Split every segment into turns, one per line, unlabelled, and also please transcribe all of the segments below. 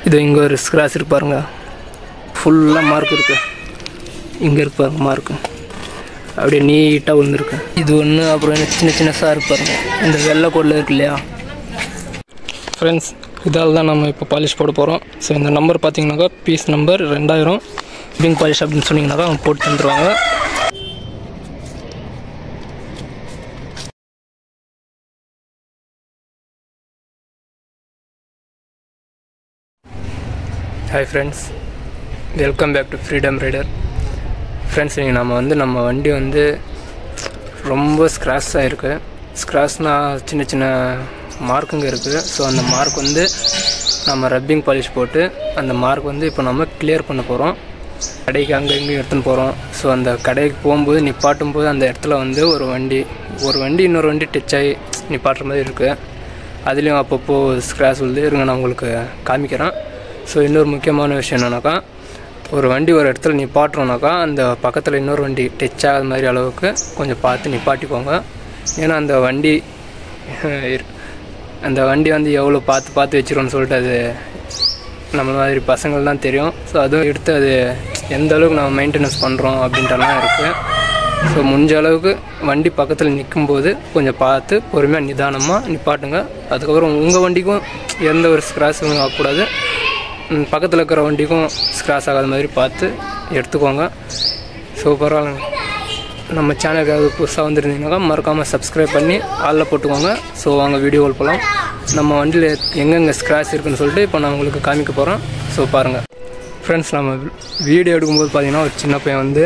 இது இங்கே ஒரு ஸ்க்ராட்ச் இருக்கு பாருங்க, ஃபுல்லாக மார்க் இருக்கு. இங்கே இருக்கு பாருங்க மார்க்கு, அப்படியே நீட்டாக விழுந்துருக்கு. இது ஒன்று. அப்புறம் என்ன சின்ன சின்னதாக இருக்கு பாருங்க, இந்த வெள்ளை கோடில் இருக்கு இல்லையா ஃப்ரெண்ட்ஸ். இதால் தான் நம்ம இப்போ பாலிஷ் போட போகிறோம். ஸோ இந்த நம்பர் பார்த்தீங்கன்னாக்கா பீஸ் நம்பர் 2000 பிங் பாலிஷ் அப்படின்னு சொன்னீங்கன்னாக்கா அவங்க போட்டு தந்துடுவாங்க. Hi friends, welcome back to Freedom Rider. Friends, இன்றைக்கி நம்ம வண்டி வந்து ரொம்ப ஸ்க்ராட்ச் ஆகிருக்கு. ஸ்க்ராட்ச்னால் சின்ன சின்ன மார்க்குங்க இருக்குது. ஸோ அந்த மார்க் வந்து நம்ம ரப்பிங் பாலிஷ் போட்டு அந்த மார்க் வந்து இப்போ நம்ம கிளியர் பண்ண போகிறோம். கடைக்கு அங்கே இங்கேயும் எடுத்துன்னு போகிறோம். ஸோ அந்த கடைக்கு போகும்போது நிப்பாட்டும் போது அந்த இடத்துல வந்து ஒரு வண்டி இன்னொரு வண்டி டச் ஆகி நிப்பாட்டுற மாதிரி இருக்குது. அதுலேயும் அப்பப்போ ஸ்க்ராட்ச் விழுது. இருங்க, நான் உங்களுக்கு காமிக்கிறேன். ஸோ இன்னொரு முக்கியமான விஷயம் என்னன்னாக்கா, ஒரு வண்டி ஒரு இடத்துல நிப்பாட்டுறோன்னாக்கா அந்த பக்கத்தில் இன்னொரு வண்டி டச் ஆகாத மாதிரி அளவுக்கு கொஞ்சம் பார்த்து நிப்பாட்டிக்கோங்க. ஏன்னா அந்த வண்டி வந்து எவ்வளோ பார்த்து வச்சிருவோன்னு சொல்லிட்டு அது நம்ம மாதிரி பசங்கள் தான் தெரியும். ஸோ அதுவும் எடுத்து அது எந்த அளவுக்கு நம்ம மெயின்டெனன்ஸ் பண்ணுறோம் அப்படின்றலாம் இருக்குது. ஸோ முடிஞ்ச அளவுக்கு வண்டி பக்கத்தில் நிற்கும்போது கொஞ்சம் பார்த்து பொறுமையாக நிதானமாக நிப்பாட்டுங்க. அதுக்கப்புறம் உங்கள் வண்டிக்கும் எந்த ஒரு ஸ்க்ராட்சும் ஆகக்கூடாது, பக்கத்தில் இருக்கிற வண்டிக்கும் ஸ்க்ராட்ச் ஆகாத மாதிரி பார்த்து எடுத்துக்கோங்க. ஸோ பரவாயில்ல, நம்ம சேனலுக்காக புதுசாக வந்துருந்தீங்கன்னாக்கா மறக்காமல் சப்ஸ்கிரைப் பண்ணி ஆளில் போட்டுக்கோங்க. ஸோ வாங்க வீடியோவில் போகலாம். நம்ம வண்டியில் எங்கெங்கே ஸ்க்ராட்ச் இருக்குதுன்னு சொல்லிட்டு இப்போ நான் உங்களுக்கு காமிக்க போகிறேன். ஸோ பாருங்கள் ஃப்ரெண்ட்ஸ், நம்ம வீடியோ எடுக்கும்போது பார்த்தீங்கன்னா ஒரு சின்ன பையன் வந்து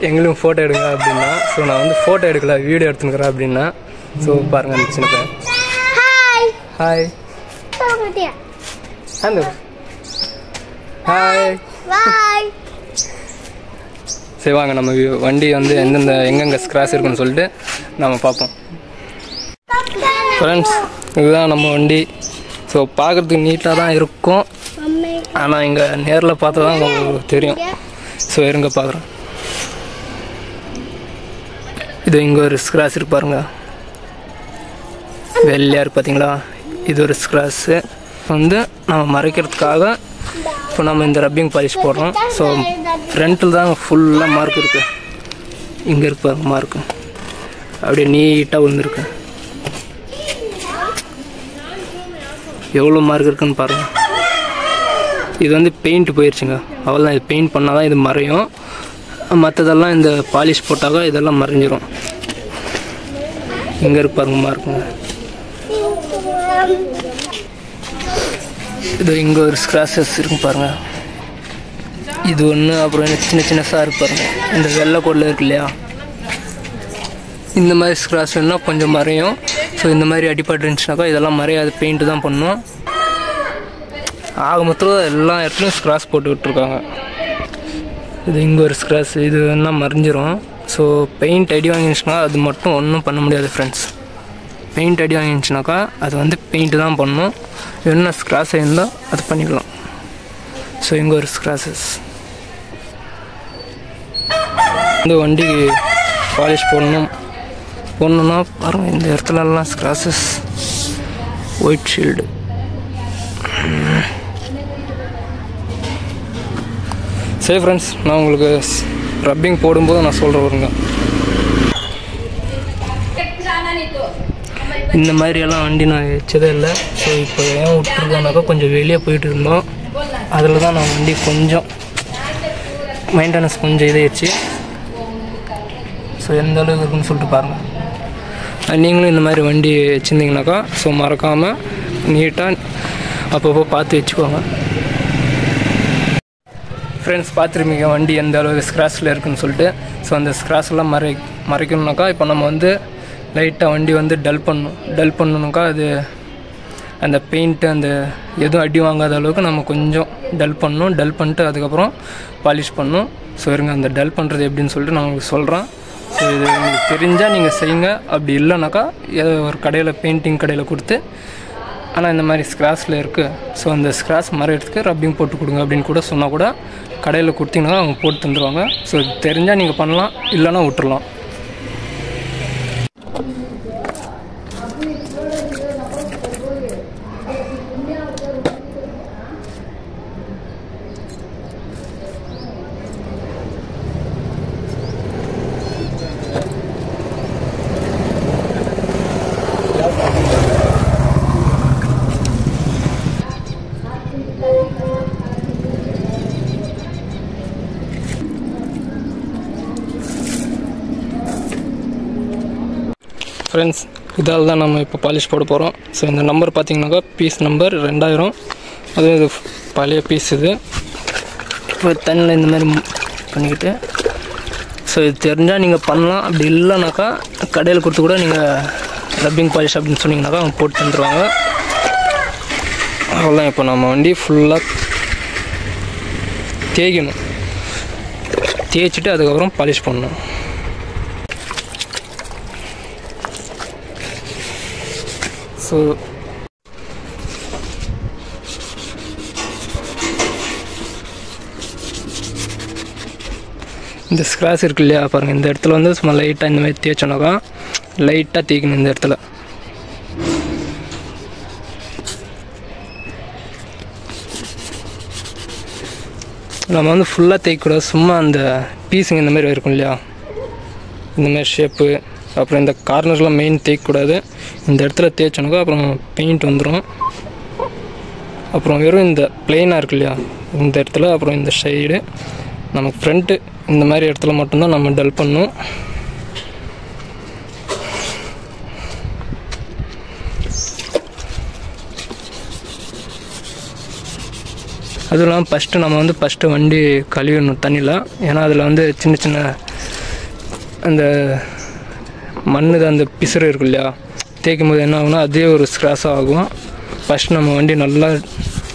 எங்களுக்கும் ஃபோட்டோ எடுங்க அப்படின்னா, ஸோ நான் வந்து ஃபோட்டோ எடுக்கல வீடியோ எடுத்துக்கிறேன் அப்படின்னா. ஸோ பாருங்கள் அந்த சின்ன பையன். Hi hi. சரி வாங்க, நம்ம வண்டி வந்து எங்கெங்கே ஸ்க்ராட்ச் இருக்குன்னு சொல்லிட்டு நம்ம பார்ப்போம். ஃப்ரெண்ட்ஸ், இதுதான் நம்ம வண்டி. ஸோ பார்க்குறதுக்கு நீட்டாக தான் இருக்கும், ஆனால் இங்கே நேரில் பார்த்தா தான் உங்களுக்கு தெரியும். ஸோ இருங்க பார்க்குறேன். இது இங்கே ஒரு ஸ்க்ராட்ச் இருக்கு பாருங்க, வெள்ளையாக இருக்குது பார்த்தீங்களா. இது ஒரு ஸ்க்ராட்ச்சு வந்து நம்ம மறைக்கிறதுக்காக இப்போ நம்ம இந்த ரப்பிங் பாலிஷ் போடுறோம். ஸோ ஃப்ரண்ட்டில் தான் ஃபுல்லாக மார்க் இருக்குது. இங்கே இருக்கு பாருங்க மார்க்கு, அப்படியே நீட்டாக விழுந்துருக்கு. எவ்வளோ மார்க் இருக்குன்னு பாருங்கள். இது வந்து பெயிண்ட் போயிடுச்சுங்க, அவ்வளோதான். இது பெயிண்ட் பண்ணால் தான் இது மறையும். மற்றதெல்லாம் இந்த பாலிஷ் போட்டாக்கா இதெல்லாம் மறைஞ்சிரும். இங்கே இருக்கு பாருங்க மார்க்குங்க. இது இங்கே ஒரு ஸ்க்ராச்சஸ் இருக்கு பாருங்கள், இது ஒன்று. அப்புறம் என்ன சின்ன சின்னதாக இருக்கு பாருங்கள், இந்த வெள்ளை கோடில் இருக்கு இல்லையா. இந்த மாதிரி ஸ்க்ராட்ச்னா கொஞ்சம் மறையும். ஸோ இந்த மாதிரி அடிப்பட்டு இருந்துச்சுனாக்கா இதெல்லாம் மறையாது, பெயிண்ட்டு தான் பண்ணணும். ஆக மொத்தம் எல்லா இடத்துலையும் ஸ்க்ராட்ச் போட்டு விட்டுருக்காங்க. இது இங்கே ஒரு ஸ்க்ராட்ச், இது என்ன மறைஞ்சிரும். ஸோ பெயிண்ட் அடி வாங்கிச்சுன்னா அது மட்டும் ஒன்றும் பண்ண முடியாது ஃப்ரெண்ட்ஸ். பெயிண்ட் அடி வாங்கிச்சுனாக்கா அது வந்து பெயிண்ட்டு தான் பண்ணணும். என்ன ஸ்க்ராட்ச் இருந்தால் அது பண்ணிக்கலாம். ஸோ இங்கே ஒரு ஸ்க்ராச்சஸ். இந்த வண்டிக்கு பாலிஷ் போடணுன்னா பாருங்கள், இந்த இடத்துலலாம் ஸ்க்ராச்சஸ். White shield. சரி ஃப்ரெண்ட்ஸ், நான் உங்களுக்கு ரப்பிங் போடும்போது நான் சொல்கிறேன் வருங்க. இந்த மாதிரியெல்லாம் வண்டி நான் வச்சதே இல்லை. ஸோ இப்போ ஏன் விட்டுருக்கோன்னாக்கா கொஞ்சம் வெளியே போயிட்டு இருந்தோம், அதில் தான் நான் வண்டி கொஞ்சம் மெயின்டெனன்ஸ் கொஞ்சம் இதாகிடுச்சு. ஸோ எந்த அளவுக்கு இருக்குன்னு சொல்லிட்டு பாருங்கள். நீங்களும் இந்த மாதிரி வண்டி வச்சுருந்தீங்கனாக்கா ஸோ மறக்காமல் நீட்டாக அப்பப்போ பார்த்து வச்சுக்கோங்க. ஃப்ரெண்ட்ஸ், பார்த்துருப்பீங்க வண்டி எந்த அளவுக்கு ஸ்க்ராட்ச்சில் இருக்குதுன்னு சொல்லிட்டு. ஸோ அந்த ஸ்க்ராட்ச்லாம் மறைக்கணுன்னாக்கா இப்போ நம்ம வந்து லைட்டாக வண்டி வந்து டல் பண்ணணுனாக்கா அது அந்த பெயிண்ட்டு அந்த எதுவும் அடி வாங்காத அளவுக்கு நம்ம கொஞ்சம் டல் பண்ணிட்டு அதுக்கப்புறம் பாலிஷ் பண்ணணும். ஸோ இருங்க, அந்த டல் பண்ணுறது எப்படின்னு சொல்லிட்டு நான் உங்களுக்கு சொல்கிறேன். ஸோ இது உங்களுக்கு தெரிஞ்சால் நீங்கள் செய்யுங்க. அப்படி இல்லைனாக்கா ஏதோ ஒரு கடையில் பெயிண்டிங் கடையில் கொடுத்து, ஆனால் இந்த மாதிரி ஸ்க்ராட்ச்சில் இருக்குது, ஸோ அந்த ஸ்க்ராட்ச் மறையிறதுக்கு ரப்பிங் போட்டு கொடுங்க அப்படின்னு கூட சொன்னால் கூட கடையில் கொடுத்தீங்கன்னா அவங்க போட்டு தந்துடுவாங்க. ஸோ தெரிஞ்சால் நீங்கள் பண்ணலாம், இல்லைன்னா விட்டுறலாம். ஃப்ரெண்ட்ஸ், இதால் தான் நம்ம இப்போ பாலிஷ் போட போகிறோம். ஸோ இந்த நம்பர் பார்த்தீங்கன்னாக்கா பீஸ் நம்பர் 2000. அதுவும் இது பழைய பீஸ். இது இப்போ தண்ணியில் இந்த மாதிரி பண்ணிக்கிட்டு, ஸோ இது தெரிஞ்சால் நீங்கள் பண்ணலாம். அப்படி இல்லைனாக்கா கடையில் கொடுத்து கூட நீங்கள் ரப்பிங் பாலிஷ் அப்படின்னு சொன்னீங்கன்னாக்கா அவங்க போட்டு தந்துடுவாங்க. அவ்வளோதான். இப்போ நம்ம வண்டி ஃபுல்லாக தேய்க்கணும். தேய்ச்சிட்டு அதுக்கப்புறம் பாலிஷ் பண்ணணும். ஸோ இந்த ஸ்க்ராட்ச் இருக்கு இல்லையா, பாருங்கள். இந்த இடத்துல வந்து சும்மா லைட்டாக இந்த மாதிரி தேய்ச்சோன்னாக்கா லைட்டாக தேய்க்கணும். இந்த இடத்துல நம்ம வந்து ஃபுல்லாக தேய்க்கக்கூடாது. சும்மா அந்த பீஸுங்க இந்த மாதிரி இருக்கும் இல்லையா, இந்த மாதிரி ஷேப்பு. அப்புறம் இந்த கார்னர்லாம் மெயின் தேய்க்கக்கூடாது. இந்த இடத்துல தேய்ச்சோன்னாக்கா அப்புறம் பெயிண்ட் வந்துடும். அப்புறம் வெறும் இந்த பிளெயினாக இருக்கு இல்லையா, இந்த இடத்துல அப்புறம் இந்த சைடு நமக்கு ஃப்ரண்ட்டு இந்த மாதிரி இடத்துல மட்டும்தான் நம்ம டல் பண்ணணும். அதுவும் இல்லாமல் ஃபஸ்ட்டு வண்டி கழுவிடணும் தண்ணியில். ஏன்னா அதில் வந்து சின்ன சின்ன அந்த மண் அந்த பிசுறு இருக்கு இல்லையா, தேய்க்கும் போது என்ன ஆகுனா அதே ஒரு ஸ்க்ராட்சாக ஆகும். ஃபஸ்ட்டு நம்ம வண்டி நல்லா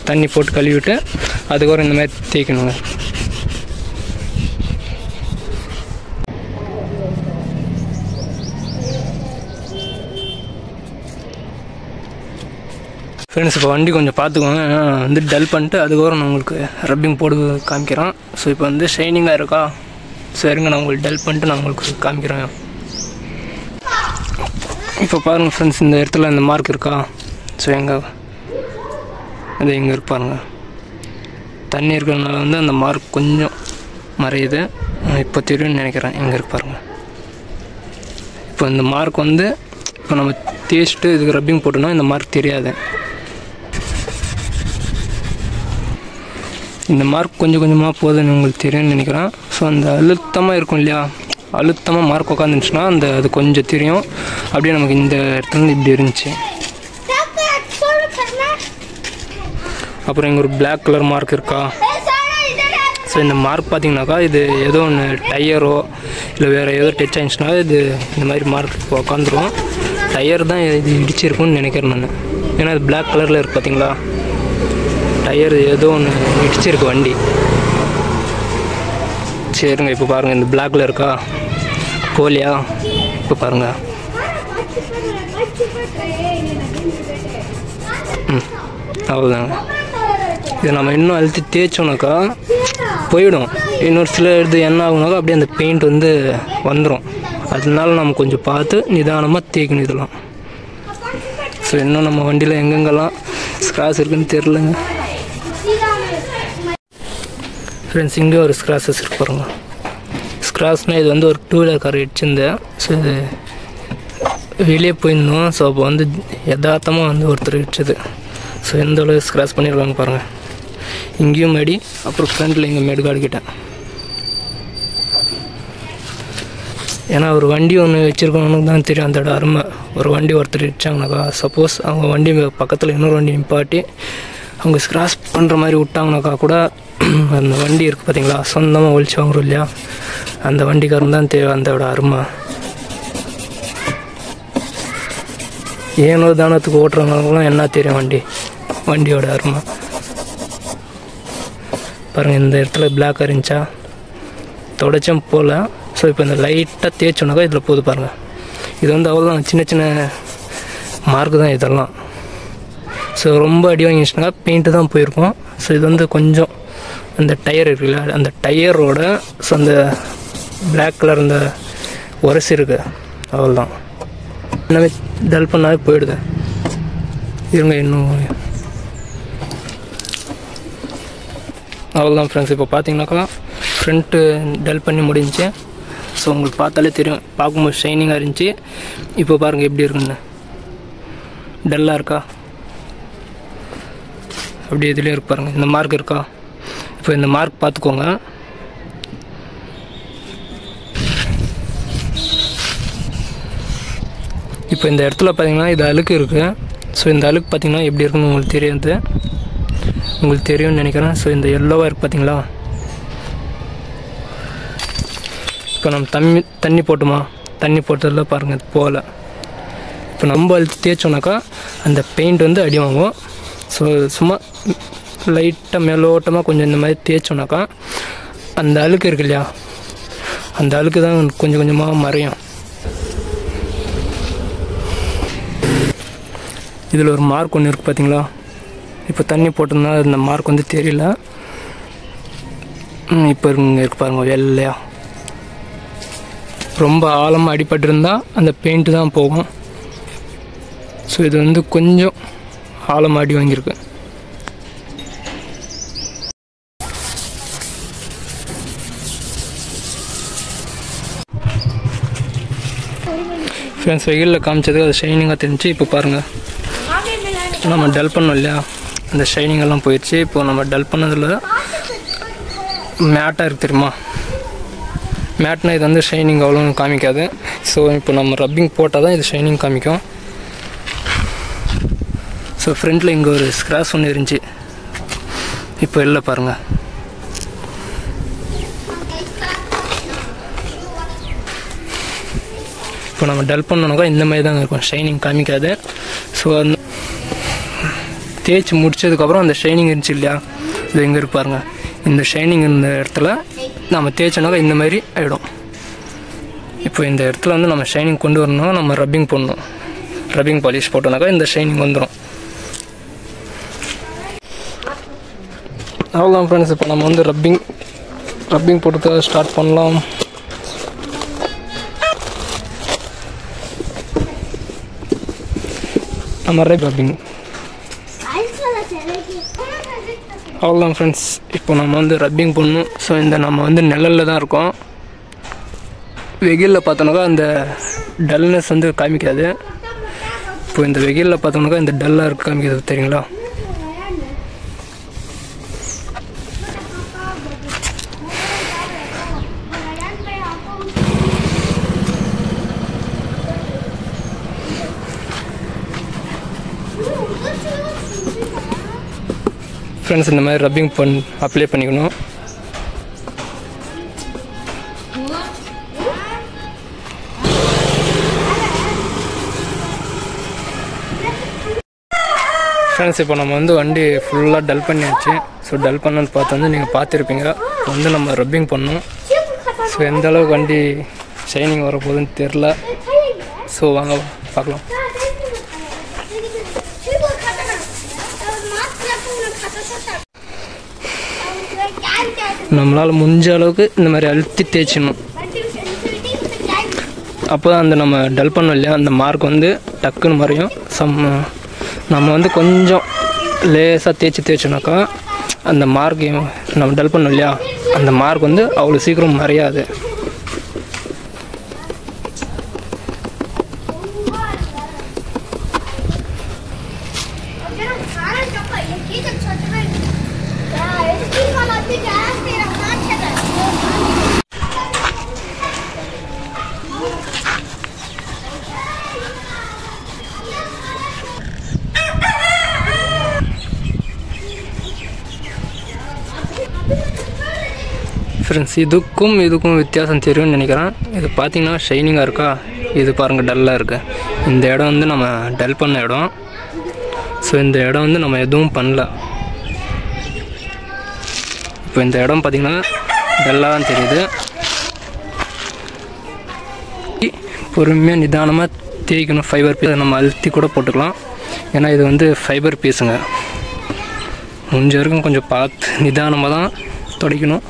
தண்ணி போட்டு கழுவிட்டு அதுக்கப்புறம் இந்த மாதிரி தேய்க்கணுங்க. ஃப்ரெண்ட்ஸ், இப்போ வண்டி கொஞ்சம் பார்த்துக்கோங்க. ஏன்னா வந்து டல் பண்ணிட்டு அதுக்கப்புறம் நான் உங்களுக்கு ரப்பிங் போடு காமிக்கிறேன். ஸோ இப்போ வந்து ஷைனிங்காக இருக்கா, சரிங்க. நான் உங்களுக்கு டல் பண்ணிட்டு நான் உங்களுக்கு காமிக்கிறேன். இப்போ பாருங்கள் ஃப்ரெண்ட்ஸ், இந்த இடத்துல இந்த மார்க் இருக்கா. ஸோ அது எங்கே இருப்பாருங்க, தண்ணி இருக்கிறதுனால வந்து அந்த மார்க் கொஞ்சம் மறையுது. இப்போ தெரியும்னு நினைக்கிறேன். எங்கே இருப்பாருங்க. இப்போ இந்த மார்க் வந்து இப்போ நம்ம தேய்ச்சிட்டு இதுக்கு ரப்பிங் போட்டோம்னா இந்த மார்க் தெரியாது. இந்த மார்க் கொஞ்சம் கொஞ்சமாக போகுதுன்னு உங்களுக்கு தெரியும்னு நினைக்கிறேன். ஸோ அந்த அழுத்தமாக இருக்கும் இல்லையா, அழுத்தமாக மார்க் உட்காந்துருந்துச்சுன்னா அது கொஞ்சம் தெரியும். அப்படியே நமக்கு இந்த இடத்துல இப்படி இருந்துச்சு. அப்புறம் இங்கே ஒரு பிளாக் கலர் மார்க் இருக்கா. ஸோ இந்த மார்க் பார்த்தீங்கன்னாக்கா இது ஏதோ ஒன்று டயரோ இல்லை வேறு ஏதோ டச் ஆயிடுச்சுன்னா இது இந்த மாதிரி மார்க் உட்காந்துரும். டயர் தான் இது இடிச்சிருக்குன்னு நினைக்கிறேன் நான். ஏன்னா அது பிளாக் கலரில் இருக்குது பார்த்தீங்களா, டயர் ஏதோ ஒன்று இடிச்சிருக்கு வண்டி. சரிங்க. இப்போ பாருங்கள், இந்த பிளாக்ல இருக்கா போலியா. இப்போ பாருங்கள். அவ்வளோதாங்க. இதை நம்ம இன்னும் அழுத்தி தேய்ச்சோன்னாக்கா போயிடும். இன்னொரு சில இது என்ன ஆகுனாக்கா அப்படியே அந்த பெயிண்ட் வந்து வந்துடும். அதனால நம்ம கொஞ்சம் பார்த்து நிதானமாக தேய்க்கணும் இதெல்லாம். ஸோ இன்னும் நம்ம வண்டியில் எங்கெங்கெல்லாம் ஸ்க்ராட்ச் இருக்குன்னு தெரிலங்க. ஃப்ரெண்ட்ஸ், இங்கே ஒரு ஸ்க்ராச்சஸ் இருக்கு பாருங்க. ஸ்க்ராட்ச்னால் இது வந்து ஒரு 2 வீலர் கார் இடிச்சிருந்தேன். ஸோ இது வெளியே போயிருந்தோம். ஸோ அப்போ வந்து யதார்த்தமாக வந்து ஒருத்தர் இடிச்சது. ஸோ எந்த அளவு ஸ்க்ராட்ச் பண்ணியிருக்காங்க பாருங்கள். இங்கேயும் மேடி, அப்புறம் ஃப்ரண்ட்டில் இங்கே மேடுகாடு கிட்டேன். ஏன்னா ஒரு வண்டி ஒன்று வச்சுருக்கவனுக்கு தான் தெரியும் அதோட அருமை. ஒரு வண்டி ஒருத்தர் இடிச்சாங்கனாக்கா, சப்போஸ் அவங்க வண்டி பக்கத்தில் இன்னொரு வண்டி நிப்பாட்டி அவங்க ஸ்க்ராட்ச் பண்ணுற மாதிரி விட்டாங்கனாக்கா கூட அந்த வண்டி இருக்குது பார்த்தீங்களா, சொந்தமாக ஒழிச்சு வாங்குறோம் இல்லையா, அந்த வண்டிக்காரன் தான் தேவை அதோட அருமை. ஏனோ தானத்துக்கு ஓட்டுறவங்களுக்குலாம் என்ன தெரியும் வண்டியோட அருமை. பாருங்கள், இந்த இடத்துல பிளாக்காக இருந்துச்சா, தொடச்சும் போல். ஸோ இப்போ இந்த லைட்டாக தேய்ச்சோன்னாக்கா இதில் போகுது பாருங்கள். இது வந்து அவ்வளோதான், சின்ன சின்ன மார்க்கு தான் இதெல்லாம். ஸோ ரொம்ப அடி வாங்கிச்சுனாக்கா பெயிண்ட்டு தான் போயிருக்கும். ஸோ இது வந்து கொஞ்சம் அந்த டயர் இருக்குல்ல, அந்த டயரோட ஸோ அந்த பிளாக் கலர் அந்த உரசி இருக்குது, அவ்வளோதான். எல்லாமே டல் பண்ணாவே போயிடுது. இருங்க இன்னும் அவ்வளோதான் ஃப்ரெண்ட்ஸ். இப்போ பார்த்தீங்கன்னாக்கா ஃப்ரண்ட்டு டல் பண்ணி முடிஞ்சிச்சு. ஸோ உங்களுக்கு பார்த்தாலே தெரியும், பார்க்கும்போது ஷைனிங்காக இருந்துச்சு. இப்போ பாருங்கள் எப்படி இருக்குன்னு, டல்லாக இருக்கா, அப்படி இதுலேயே இருக்கு பாருங்கள். இந்த மார்க் இருக்கா, இப்போ இந்த மார்க் பார்த்துக்கோங்க. இப்போ இப்போ இந்த இடத்துல பார்த்திங்கன்னா இது அழுக்கு இருக்குது. ஸோ இந்த அழுக்கு பார்த்திங்கன்னா எப்படி இருக்குன்னு உங்களுக்கு தெரியும்னு நினைக்கிறேன். ஸோ இந்த எல்லோவாக இருக்குது பார்த்திங்களா. இப்போ நம்ம தண்ணி போட்டுமா, தண்ணி போட்டதில் பாருங்கள் இது போகலை. இப்போ நம்ம அழுத்தி தேய்ச்சோன்னாக்கா அந்த பெயிண்ட் வந்து அடி வாங்கும். ஸோ சும்மா லைட்டாக மேலோட்டமாக கொஞ்சம் இந்த மாதிரி தேய்ச்சோன்னாக்கா அந்த அழுக்கு இருக்கு இல்லையா, அந்த அழுக்கு தான் கொஞ்சம் கொஞ்சமாக மறையும். இதில் ஒரு மார்க் ஒன்று இருக்குது பார்த்தீங்களா. இப்போ தண்ணி போட்டோம்னா இந்த மார்க் வந்து தெரியல. இப்போ இங்கே இருக்கு பாருங்கள் வெள்ளையா. ரொம்ப ஆழமாக அடிபட்டிருந்தால் அந்த பெயிண்ட்டு தான் போகும். ஸோ இது வந்து கொஞ்சம் ஆழமாக அடி வாங்கியிருக்கு. ஃப்ரெண்ட்ஸ் வெயிலில் காமிச்சது அது ஷைனிங்காக தெரிஞ்சு. இப்போ பாருங்கள் நம்ம டல் பண்ணோம் இல்லையா, அந்த ஷைனிங்கெல்லாம் போயிடுச்சு. இப்போது நம்ம டல் பண்ணதில் மேட்டாக இருக்குது தெரியுமா, மேட்னா இது வந்து ஷைனிங் அவ்வளோ காமிக்காது. ஸோ இப்போ நம்ம ரப்பிங் போட்டால் தான் இது ஷைனிங் காமிக்கும். ஸோ ஃப்ரண்ட்டில் இங்கே ஒரு ஸ்க்ராட்ச் ஒன்று இருந்துச்சு, இப்போ இல்லை பாருங்கள். இப்போ நம்ம டல் பண்ணோன்னாக்கா இந்த மாதிரி தாங்க இருக்கும், ஷைனிங் காமிக்காது. ஸோ அந்த தேய்ச்சி முடித்ததுக்கப்புறம் அந்த ஷைனிங் இருந்துச்சு இல்லையா, இது எங்கே இருக்கு பாருங்கள். இந்த ஷைனிங் இந்த இடத்துல நம்ம தேய்ச்சோனாக்கா இந்த மாதிரி ஆகிடும். இப்போ இந்த இடத்துல வந்து நம்ம ஷைனிங் கொண்டு வரணும்னா நம்ம ரப்பிங் பண்ணணும். ரப்பிங் பாலிஷ் போட்டோனாக்கா இந்த ஷைனிங் வந்துடும். அவ்வளோதான் ஃப்ரெண்ட்ஸ். இப்போ நம்ம வந்து ரப்பிங் போட்டு ஸ்டார்ட் பண்ணலாம். நம்ம ரப்பிங் அவ்வளோதான் ஃப்ரெண்ட்ஸ். இப்போ நம்ம வந்து ரப்பிங் பண்ணணும். ஸோ இந்த நம்ம வந்து நிழலில் தான் இருக்கோம். வெயிலில் பார்த்தோன்னாக்கா அந்த டல்னஸ் வந்து காமிக்காது. இப்போ இந்த வெயிலில் பார்த்தோம்னாக்கா இந்த டல்லாக இருக்கு காமிக்கிறது தெரியுங்களா. ஃப்ரெண்ட்ஸ் இந்த மாதிரி ரப்பிங் அப்ளை பண்ணிக்கணும். ஃப்ரெண்ட்ஸ் இப்போ நம்ம வந்து வண்டி ஃபுல்லாக டல் பண்ணியாச்சு. ஸோ டல் பண்ணன்னு பார்த்து வந்து நீங்கள் பார்த்துருப்பீங்க. இப்போ வந்து நம்ம ரப்பிங் பண்ணணும். ஸோ எந்த அளவுக்கு வண்டி ஷைனிங் வரப்போகுதுன்னு தெரில. ஸோ வாங்க பார்க்கலாம். நம்மளால் முடிஞ்ச அளவுக்கு இந்த மாதிரி அழுத்தி தேய்ச்சிடணும். அப்போ தான் அந்த நம்ம டல் பண்ணோம் இல்லையா, அந்த மார்க் வந்து டக்குன்னு மறையும். நம்ம வந்து கொஞ்சம் லேசாக தேய்ச்சோனாக்கா அந்த மார்க் நம்ம டல் பண்ணோம் இல்லையா, அந்த மார்க் வந்து அவ்வளோ சீக்கிரம் மறையாது. ஃப்ரெண்ட்ஸ் இதுக்கும் வித்தியாசம் தெரியும்னு நினைக்கிறேன். இது பார்த்திங்கன்னா ஷைனிங்காக இருக்கா, இது பாருங்கள் டல்லாக இருக்குது. இந்த இடம் வந்து நம்ம டல் பண்ண இடம். ஸோ இந்த இடம் வந்து நம்ம எதுவும் பண்ணல. இப்போ இந்த இடம் பார்த்திங்கன்னா டல்லாக தான் தெரியுது. பொறுமையாக நிதானமாக தேய்க்கணும். ஃபைபர் பீஸ் நம்ம அழுத்தி கூட போட்டுக்கலாம். ஏன்னா இது வந்து ஃபைபர் பீஸுங்க. முடிஞ்ச வரைக்கும் கொஞ்சம் பார்த்து நிதானமாக தான் துடைக்கணும்.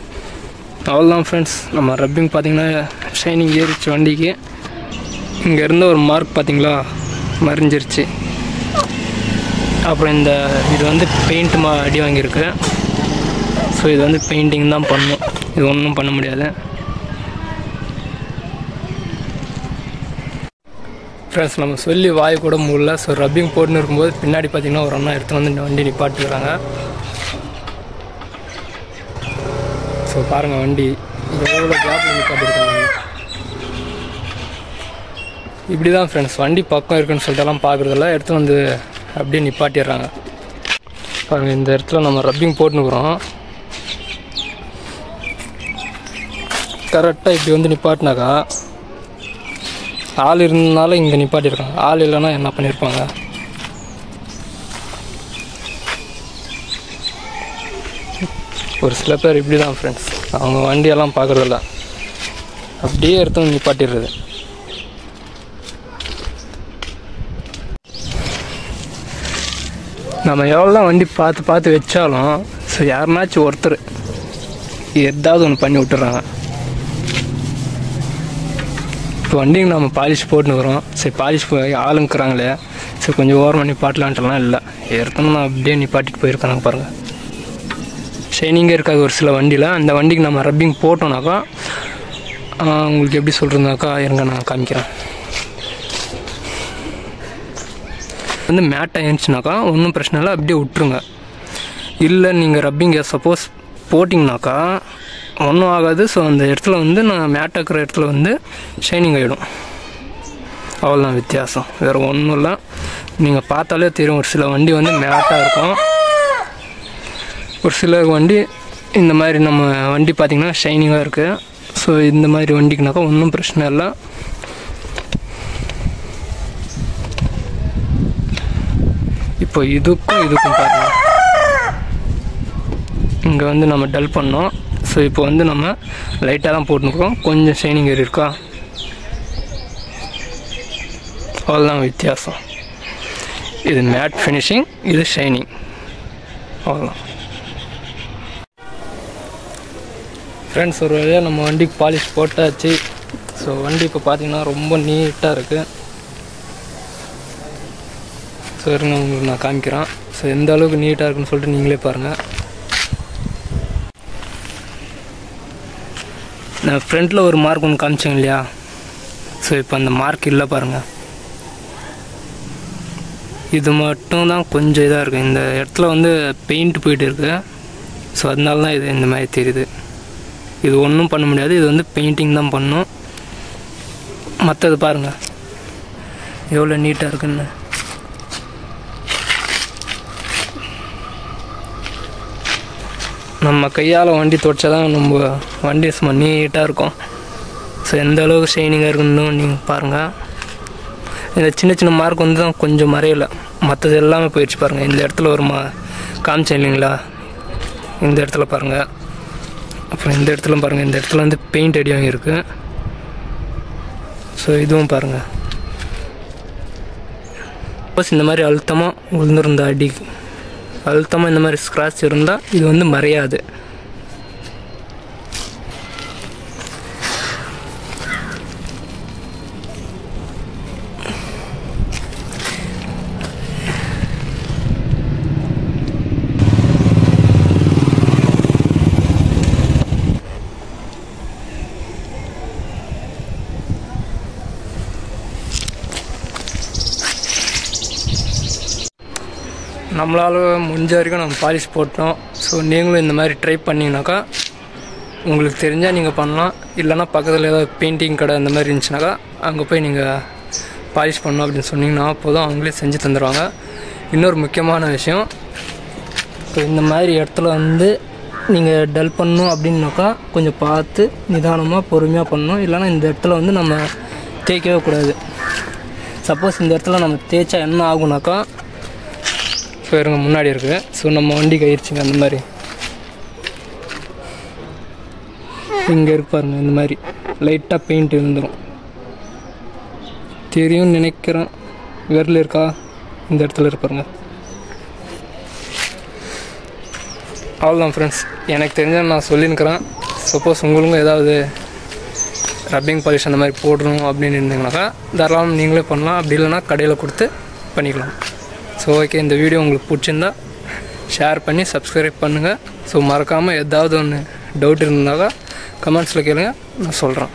அவ்வளோதான் ஃப்ரெண்ட்ஸ். நம்ம ரப்பிங் பார்த்திங்கன்னா ஷைனிங் ஏறிச்சு வண்டிக்கு. இங்கே இருந்த ஒரு மார்க் பார்த்திங்களா மறைஞ்சிருச்சு. அப்புறம் இது வந்து பெயிண்ட் அடி வாங்கியிருக்கு. ஸோ இது வந்து பெயிண்டிங் தான் பண்ணணும், இது ஒன்றும் பண்ண முடியாது. ஃப்ரெண்ட்ஸ் நம்ம சொல்லி வாய் கூட முடியல. ஸோ ரப்பிங் போட்டுன்னு இருக்கும்போது பின்னாடி பார்த்திங்கன்னா ஒரு அண்ணா எடுத்து வந்து இந்த வண்டி நிப்பாட்டிக்கிறாங்க. ஸோ பாருங்கள் வண்டி எவ்வளோ கேப்பில் நிப்பாட்டிருக்காங்க. இப்படி தான் ஃப்ரெண்ட்ஸ், வண்டி பக்கம் இருக்குன்னு சொல்லிட்டுலாம் பார்க்குறதில்ல, எடுத்து வந்து அப்படியே நிப்பாட்டிடுறாங்க. பாருங்கள், இந்த இடத்துல நம்ம ரப்பிங் போட்டுனுக்குறோம். கரெக்டாக இப்படி வந்து நிப்பாட்டினாக்கா ஆள் இருந்தனால இங்கே நிப்பாட்டியிருக்காங்க. ஆள் இல்லைன்னா என்ன பண்ணியிருப்பாங்க? ஒரு சில பேர் இப்படி தான் ஃப்ரெண்ட்ஸ், அவங்க வண்டியெல்லாம் பார்க்குறதில்ல, அப்படியே எடுத்து வந்து நிப்பாட்டிடுறது. நம்ம எவ்வளோ தான் வண்டி பார்த்து வச்சாலும் ஸோ யாருனாச்சும் ஒருத்தர் ஏதாவது ஒன்று பண்ணி விட்டுறாங்க. இப்போ வண்டிக்கு நம்ம பாலிஷ் போட்டுனுக்குறோம், சரி பாலிஷ் ஆளுங்கிறாங்களே, சரி கொஞ்சம் ஓரம் நிப்பாட்டலான்ட்டுலாம் இல்லை, ஏற்கனவே நான் அப்படியே நிப்பாட்டிட்டு போயிருக்காங்க. பாருங்கள், ஷைனிங்கே இருக்காது ஒரு சில வண்டியில். அந்த வண்டிக்கு நம்ம ரப்பிங் போட்டோம்னாக்கா உங்களுக்கு எப்படி சொல்கிறதுனாக்கா இருங்க நான் காமிக்கிறேன். வந்து மேட்டாக இருந்துச்சுனாக்கா ஒன்றும் பிரச்சனை இல்லை, அப்படியே விட்டுருங்க. இல்லை நீங்கள் ரப்பிங் சப்போஸ் போட்டிங்கனாக்கா ஒன்றும் ஆகாது. ஸோ அந்த இடத்துல வந்து நான் மேட்டாக இருக்கிற இடத்துல வந்து ஷைனிங் ஆகிடும். அவ்வளோதான் வித்தியாசம், வேறு ஒன்றும் இல்லை. நீங்கள் பார்த்தாலே தெரியும், ஒரு சில வண்டி வந்து மேட்டாக இருக்கும், ஒரு சில வண்டி இந்த மாதிரி நம்ம வண்டி பார்த்திங்கன்னா ஷைனிங்காக இருக்குது. ஸோ இந்த மாதிரி வண்டிக்குனாக்கா ஒன்றும் பிரச்சனை இல்லை. இப்போ இதுக்கும் பாருங்கள், இங்கே வந்து நம்ம டல் பண்ணோம். ஸோ இப்போ வந்து நம்ம லைட்டாக தான் போட்டுருக்கோம், கொஞ்சம் ஷைனிங் ஏறி இருக்கா, அவ்வளோதான் வித்தியாசம். இது மேட் ஃபினிஷிங், இது ஷைனிங், அவ்வளோதான் ஃப்ரெண்ட்ஸ். ஒரு வழியாக நம்ம வண்டிக்கு பாலிஷ் போட்டாச்சு. ஸோ வண்டி இப்போ பார்த்திங்கன்னா ரொம்ப நீட்டாக இருக்குது. ஸோ இருங்க உங்களுக்கு நான் காமிக்கிறேன். ஸோ எந்த அளவுக்கு நீட்டாக இருக்குன்னு சொல்லிட்டு நீங்களே பாருங்கள். நான் ஃப்ரண்ட்டில் ஒரு மார்க் ஒன்று காமிச்சேன் இல்லையா, ஸோ இப்போ அந்த மார்க் இல்லை பாருங்கள். இது மட்டும் தான் கொஞ்சம் இதாக இருக்குது, இந்த இடத்துல வந்து பெயிண்ட் போயிட்டு இருக்குது. ஸோ அதனால தான் இது இந்த மாதிரி தெரியுது. இது ஒன்றும் பண்ண முடியாது, இது வந்து பெயிண்டிங் தான் பண்ணணும். மற்றது பாருங்கள் எவ்வளோ நீட்டாக இருக்குன்னு. நம்ம கையால் வண்டி துடைச்சா தான் நம்ம வண்டி சும்மா நீட்டாக இருக்கும். ஸோ எந்த அளவுக்கு ஷைனிங்காக இருக்குன்னு நீங்கள் பாருங்கள். இந்த சின்ன சின்ன மார்க் வந்து தான் கொஞ்சம் மறையலை, மற்றது எல்லாமே போயிடுச்சு பாருங்கள். இந்த இடத்துல ஒரு காமிச்சேன் இல்லைங்களா, இந்த இடத்துல பாருங்கள். அப்புறம் இந்த இடத்துல பாருங்கள், இந்த இடத்துல வந்து பெயிண்ட் அடி வாங்கியிருக்கு. ஸோ இதுவும் பாருங்கள். சப்போஸ் இந்த மாதிரி அழுத்தமாக விழுந்துருந்தா அடி, அழுத்தமாக இந்த மாதிரி ஸ்க்ராட்ச் இருந்தால் இது வந்து மறையாது. நம்மளால் முடிஞ்ச வரைக்கும் நம்ம பாலிஷ் போட்டோம். ஸோ நீங்களும் இந்த மாதிரி ட்ரை பண்ணிங்கனாக்கா உங்களுக்கு தெரிஞ்சால் நீங்கள் பண்ணலாம். இல்லைனா பக்கத்தில் ஏதாவது பெயிண்டிங் கடை இந்த மாதிரி இருந்துச்சுனாக்கா அங்கே போய் நீங்கள் பாலிஷ் பண்ணணும் அப்படின்னு சொன்னிங்கன்னா அப்போதும் அவங்களே செஞ்சு தந்துடுவாங்க. இன்னொரு முக்கியமான விஷயம், ஸோ இந்த மாதிரி இடத்துல வந்து நீங்கள் டல் பண்ணணும் அப்படின்னாக்கா கொஞ்சம் பார்த்து நிதானமாக பொறுமையாக பண்ணணும். இல்லைனா இந்த இடத்துல வந்து நம்ம தேய்க்கவே கூடாது. சப்போஸ் இந்த இடத்துல நம்ம தேய்ச்சா என்ன ஆகுனாக்கா, ஸோ இருங்க முன்னாடி இருக்குது, ஸோ நம்ம வண்டி கயிறுச்சிங்க அந்த மாதிரி இங்கே இருக்கு பாருங்கள், இந்த மாதிரி லைட்டாக பெயிண்ட் இருந்துடும், தெரியும்னு நினைக்கிறேன். விரல் இருக்கா, இந்த இடத்துல இருப்பாருங்க. அவ்வளோதான் ஃப்ரெண்ட்ஸ், எனக்கு தெரிஞ்சால் நான் சொல்லியிருக்கிறேன். சப்போஸ் உங்களுக்கும் ஏதாவது ரப்பிங் பாலிஷ் அந்த மாதிரி போடணும் அப்படின்னு இருந்தீங்கன்னாக்கா தாராளமாக நீங்களே பண்ணலாம். அப்படி இல்லைனா கடையில் கொடுத்து பண்ணிக்கலாம். ஸோ ஓகே, இந்த வீடியோ உங்களுக்கு பிடிச்சிருந்தா ஷேர் பண்ணி சப்ஸ்கிரைப் பண்ணுங்கள். ஸோ மறக்காமல் ஏதாவது ஒன்று டவுட் இருந்தாக்கா கமெண்ட்ஸில் கேளுங்க, நான் சொல்கிறேன்.